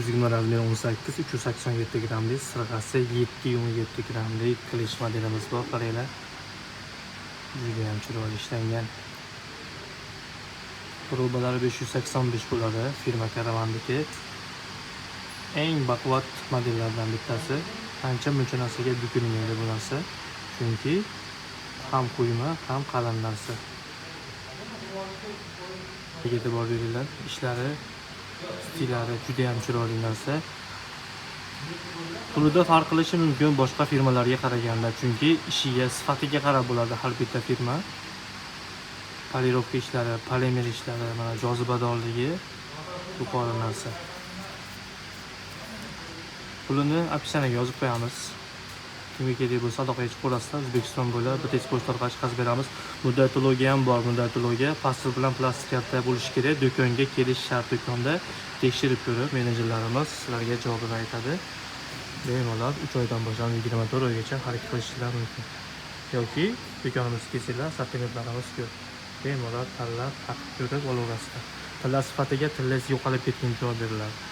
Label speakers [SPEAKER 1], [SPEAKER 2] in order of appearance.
[SPEAKER 1] 120 razmer 18 387 grammlik sirg'asi 7,7 grammlik qilish modelimiz bor. Qaranglar. Juda ham chiroyli ishlangan. Probalari 585 bo'ladi. Firma Caravanniki. Eng baquvvat modellardan bittasi. Qancha muncha narsaga bukilmaydi bu narsa. Chunki ham quyma, ham qalin narsa. E'tibor beringlar, ishlari, stillari juda ham chiroyli narsa. Pulida farq qilishi mumkin boshqa firmalarga qaraganda, chunki ishiga, sifatiga qarab bo'ladi har bitta firma. Polirovka ishlari, polimer ishlari, mana jozibadorligi yuqori narsa. Pulini opsiyaga yozib qo'yamiz. Kimga kerak bo'lsa aloqaga chiqib qolasizlar. O'zbekiston bo'ylab bitta pochta orqali chiqarib beramiz. Muddatologiya ham bor. Muddatologiya pasport bilan plastik karta bo'lishi kerak. Do'konga kelish shart. Do'konda tekshirib ko'rib, menejerlarimiz sizlarga javobini aytadi. Bemalol 3 oydan boshlab 24 oygacha xarid qilishingiz mumkin. Yoki do'konimizga kelsanglar, sortimentlarimiz ko'p. Bemalol tanlab, taqib ko'rib olaverasizlar. Tilla sifatiga tillangiz yo'qolib ketgan javob beriladi.